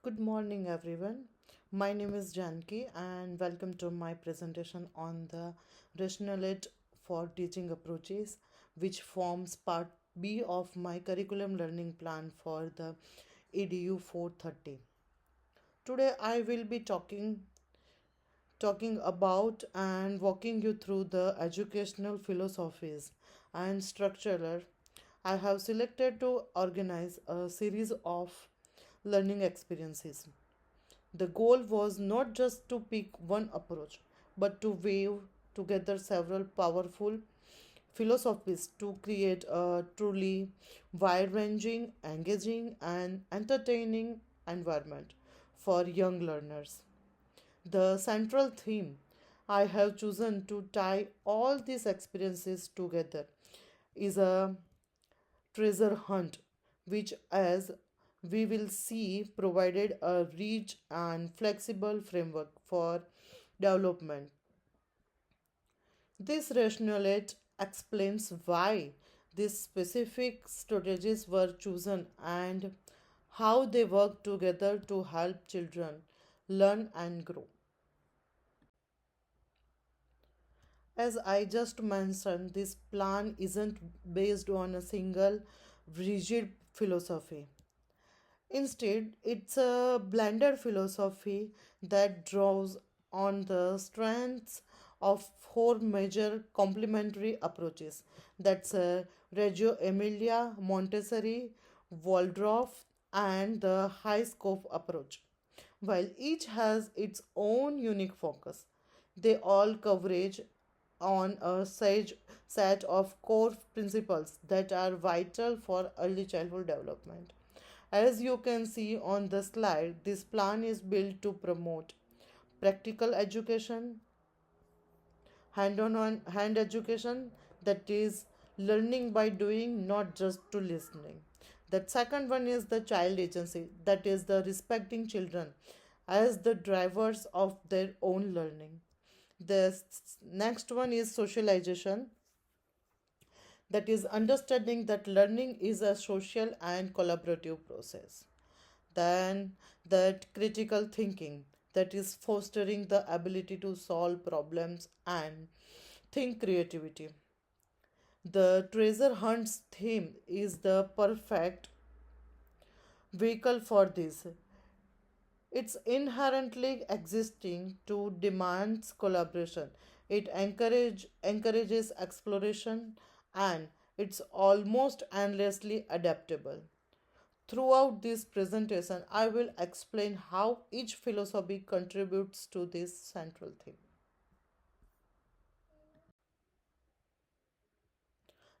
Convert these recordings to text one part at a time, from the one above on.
Good morning, everyone. My name is Janki, and welcome to my presentation on the rationality for teaching approaches, which forms part B of my curriculum learning plan for the EDU430. Today, I will be talking about and walking you through the educational philosophies and structural I have selected to organize a series of learning experiences. The goal was not just to pick one approach, but to weave together several powerful philosophies to create a truly wide ranging, engaging, and entertaining environment for young learners. The central theme I have chosen to tie all these experiences together is a treasure hunt, which, as we will see, provided a rich and flexible framework for development. This rationale explains why these specific strategies were chosen and how they work together to help children learn and grow. As I just mentioned, this plan isn't based on a single rigid philosophy. Instead, it's a blended philosophy that draws on the strengths of four major complementary approaches. That's Reggio Emilia, Montessori, Waldorf, and the high scope approach. While each has its own unique focus, they all coverage on a set of core principles that are vital for early childhood development. As you can see on the slide, this plan is built to promote practical education, hand hand education, that is learning by doing, not just to listening. The second one is the child agency, that is the respecting children as the drivers of their own learning. Next one is socialization, that is understanding that learning is a social and collaborative process. Then that critical thinking, that is fostering the ability to solve problems and think creativity. The treasure hunts theme is the perfect vehicle for this. It's inherently existing to demands collaboration. It encourages exploration, and it's almost endlessly adaptable. Throughout this presentation, I will explain how each philosophy contributes to this central theme.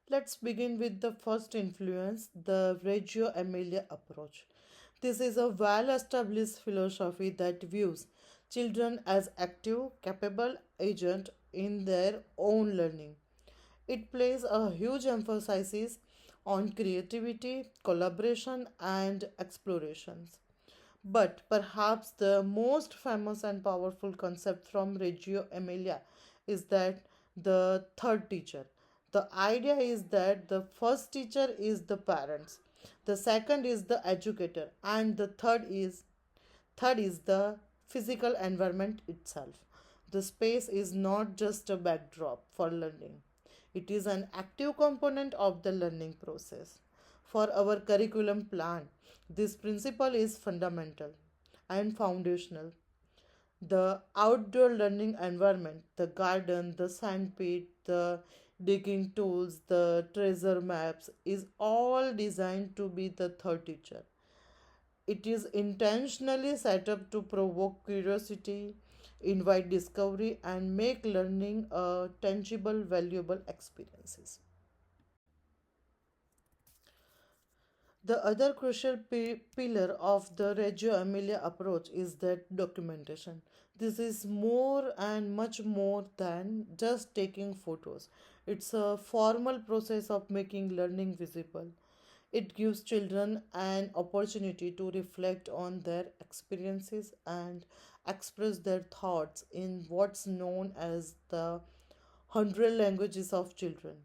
Let's begin with the first influence, the Reggio Emilia approach. This is a well established philosophy that views children as active, capable agents in their own learning. It places a huge emphasis on creativity, collaboration, and explorations. But perhaps the most famous and powerful concept from Reggio Emilia is that the third teacher. The idea is that the first teacher is the parents, the second is the educator, and the third is the physical environment itself. The space is not just a backdrop for learning, it is an active component of the learning process. For our curriculum plan, this principle is fundamental and foundational. The outdoor learning environment, the garden, the sandpit, the digging tools, the treasure maps, is all designed to be the third teacher. It is intentionally set up to provoke curiosity, invite discovery, and make learning a tangible, valuable experiences. The other crucial pillar of the Reggio Emilia approach is that documentation. This is more and much more than just taking photos. It's a formal process of making learning visible. It gives children an opportunity to reflect on their experiences and express their thoughts in what's known as the 100 languages of children,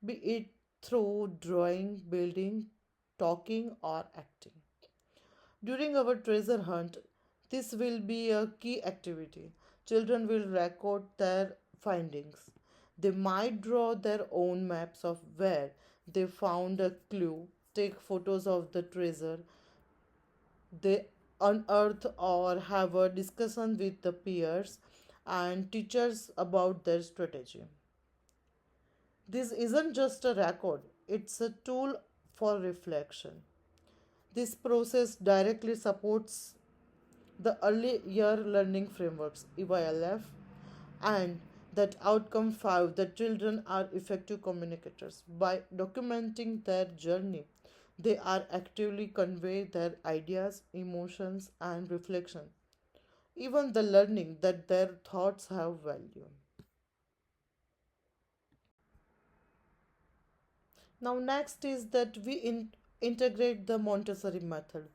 be it through drawing, building, talking, or acting. During our treasure hunt, this will be a key activity. Children will record their findings. They might draw their own maps of where they found a clue, take photos of the treasure they unearth, or have a discussion with the peers and teachers about their strategy. This isn't just a record, it's a tool for reflection. This process directly supports the early year learning frameworks EYLF and that outcome 5 the children are effective communicators by documenting their journey. They are actively convey their ideas, emotions and reflection, even the learning that their thoughts have value. Now, next is that we integrate the Montessori method,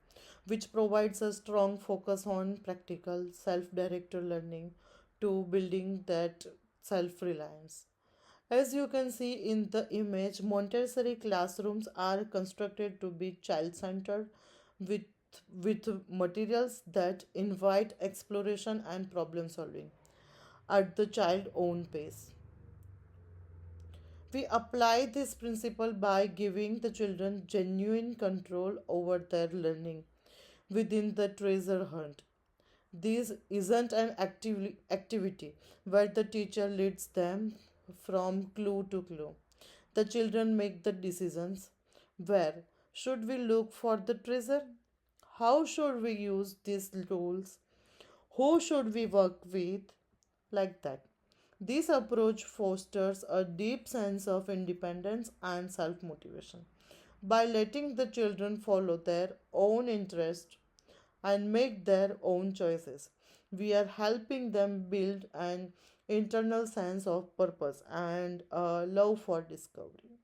which provides a strong focus on practical, self directed learning to building that self reliance. As you can see in the image, Montessori classrooms are constructed to be child centered with, with materials that invite exploration and problem solving at the child own pace. We apply this principle by giving the children genuine control over their learning within the treasure hunt. This isn't an activity where the teacher leads them from clue to clue. The children make the decisions. Where should we look for the treasure? How should we use these tools? Who should we work with? Like that. This approach fosters a deep sense of independence and self motivation. By letting the children follow their own interest and make their own choices, we are helping them build an internal sense of purpose and a love for discovery.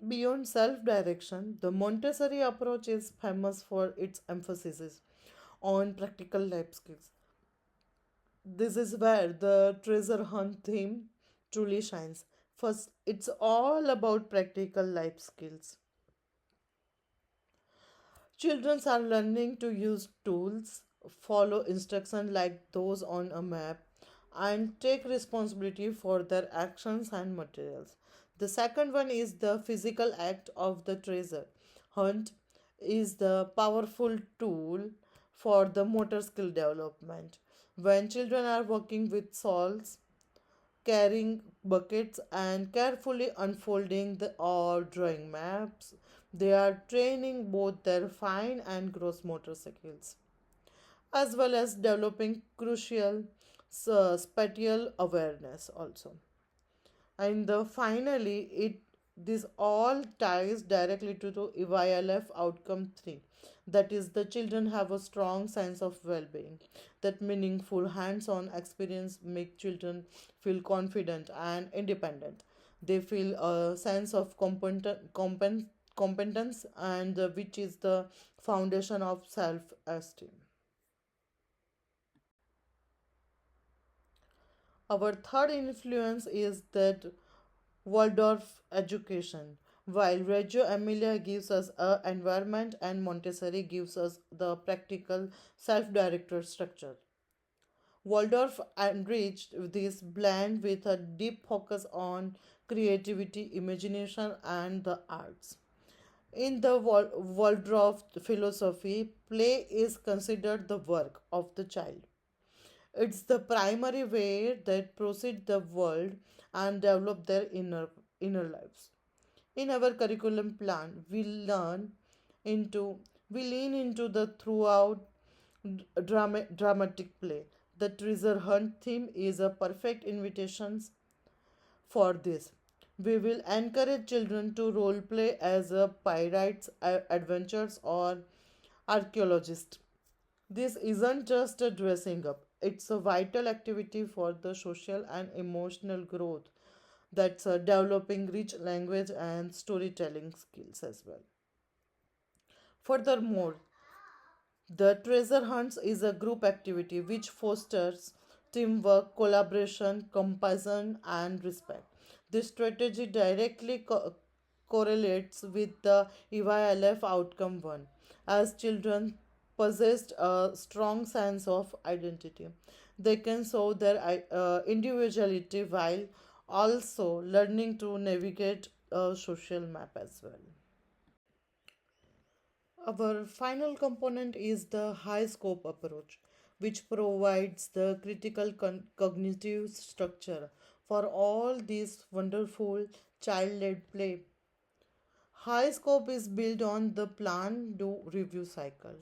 Beyond self direction, the Montessori approach is famous for its emphasis on practical life skills. This is where the treasure hunt theme truly shines. First, it's all about practical life skills. Children are learning to use tools, follow instructions like those on a map, and take responsibility for their actions and materials. The second one is the physical act of the treasure hunt is the powerful tool for the motor skill development. When children are working with salts, carrying buckets and carefully unfolding the or drawing maps, they are training both their fine and gross motor skills as well as developing crucial spatial awareness also. And finally, it this all ties directly to the EYLF outcome 3. That is, the children have a strong sense of well-being. That meaningful hands-on experience make children feel confident and independent. They feel a sense of competence, and which is the foundation of self-esteem. Our third influence is that Waldorf education. While Reggio Emilia gives us a environment and Montessori gives us the practical self-directed structure. Waldorf enriched this blend with a deep focus on creativity, imagination, and the arts. In the Waldorf philosophy, play is considered the work of the child. It's the primary way that proceed the world and develop their inner lives. In our curriculum plan, into we lean into the throughout dramatic play. The treasure hunt theme is a perfect invitation for this. We will encourage children to role play as a pirates, adventurers, or archaeologists. This isn't just a dressing up, it's a vital activity for the social and emotional growth that's developing rich language and storytelling skills as well. Furthermore, the treasure hunts is a group activity which fosters teamwork, collaboration, compassion, and respect. This strategy directly correlates with the EYLF outcome 1, as children possessed a strong sense of identity. They can show their individuality while also learning to navigate a social map as well. Our final component is the high scope approach, which provides the critical cognitive structure for all this wonderful child led play. High scope is built on the plan do review cycle.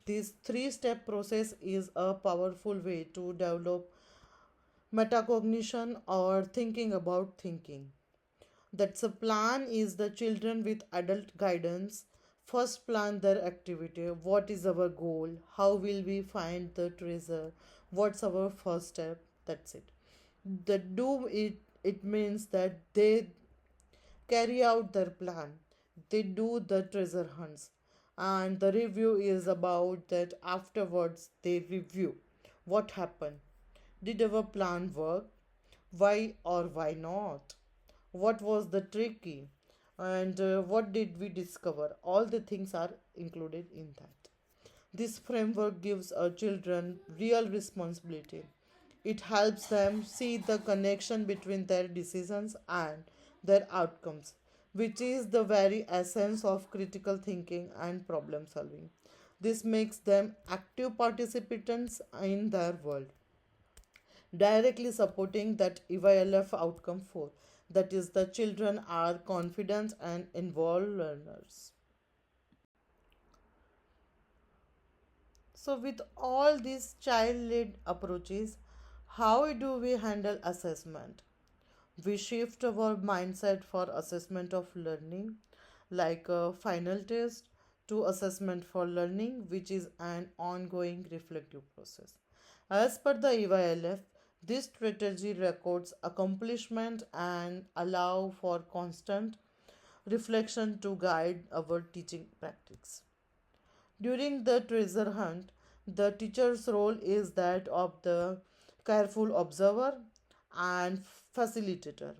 This three-step process is a powerful way to develop metacognition or thinking about thinking. That's a plan is the children with adult guidance first plan their activity. What is our goal? How will we find the treasure? What's our first step? That's it. The do it means that they carry out their plan. They do the treasure hunts. And the review is about that afterwards they review what happened. Did our plan work? Why or why not? What was the tricky? And what did we discover? All the things are included in that. This framework gives our children real responsibility. It helps them see the connection between their decisions and their outcomes, which is the very essence of critical thinking and problem solving. This makes them active participants in their world, directly supporting that EYLF outcome 4. That is, the children are confident and involved learners. So, with all these child led approaches, how do we handle assessment? We shift our mindset for assessment of learning, like a final test, to assessment for learning, which is an ongoing reflective process. As per the EYLF, this strategy records accomplishment and allow for constant reflection to guide our teaching practice. During the treasure hunt, the teacher's role is that of the careful observer and facilitator.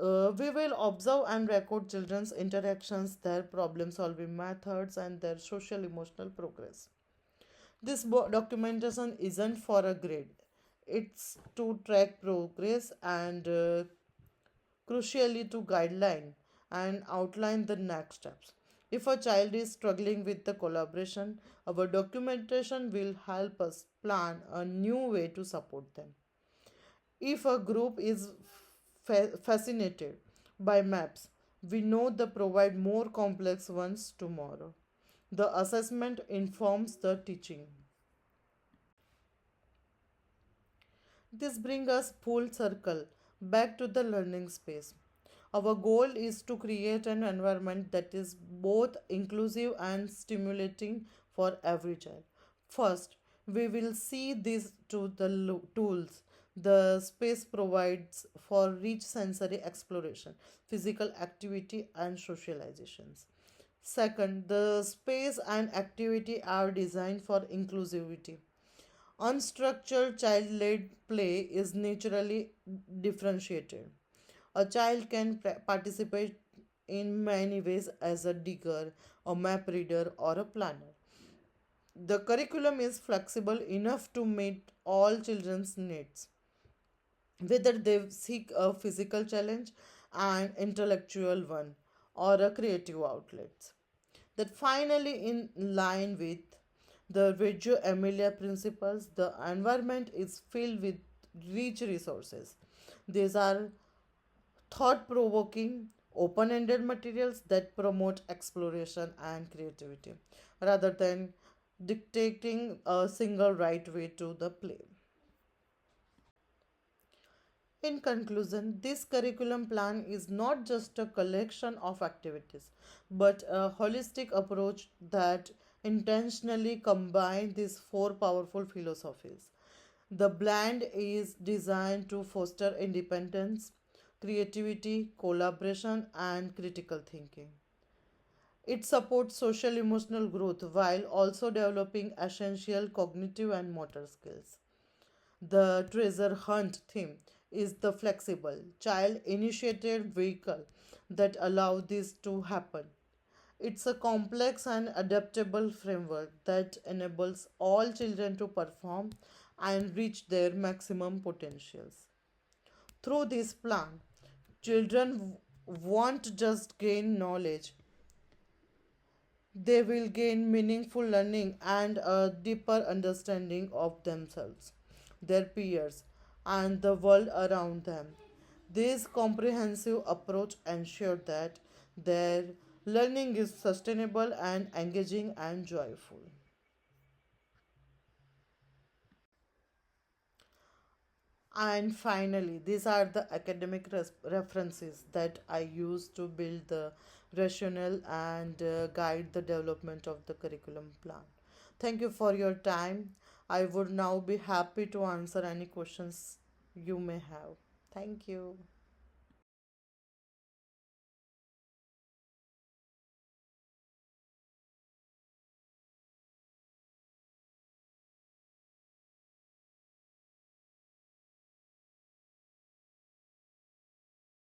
We will observe and record children's interactions, their problem solving methods, and their social emotional progress. This documentation isn't for a grade, it's to track progress and crucially to guideline and outline the next steps. If a child is struggling with the collaboration, our documentation will help us plan a new way to support them. If a group is fascinated by maps, we know they provide more complex ones tomorrow. The assessment informs the teaching. This brings us full circle back to the learning space. Our goal is to create an environment that is both inclusive and stimulating for every child. First, we will see these to the tools the space provides for rich sensory exploration, physical activity, and socializations. Second, the space and activity are designed for inclusivity. Unstructured child led play is naturally differentiated. A child can participate in many ways as a digger, a map reader, or a planner. The curriculum is flexible enough to meet all children's needs, whether they seek a physical challenge, an intellectual one, or a creative outlet. That finally, in line with the Reggio Emilia principles, the environment is filled with rich resources. These are thought provoking, open ended materials that promote exploration and creativity rather than dictating a single right way to the play. In conclusion, this curriculum plan is not just a collection of activities, but a holistic approach that intentionally combines these four powerful philosophies. The blend is designed to foster independence, creativity, collaboration, and critical thinking. It supports social emotional growth while also developing essential cognitive and motor skills. The treasure hunt theme is the flexible, child initiated vehicle that allow this to happen. It's a complex and adaptable framework that enables all children to perform and reach their maximum potentials. Through this plan, children won't just gain knowledge, they will gain meaningful learning and a deeper understanding of themselves, their peers, and the world around them. This comprehensive approach ensures that their learning is sustainable and engaging and joyful. And finally, these are the academic references that I use to build the rationale and guide the development of the curriculum plan. Thank you for your time. I would now be happy to answer any questions you may have. Thank you.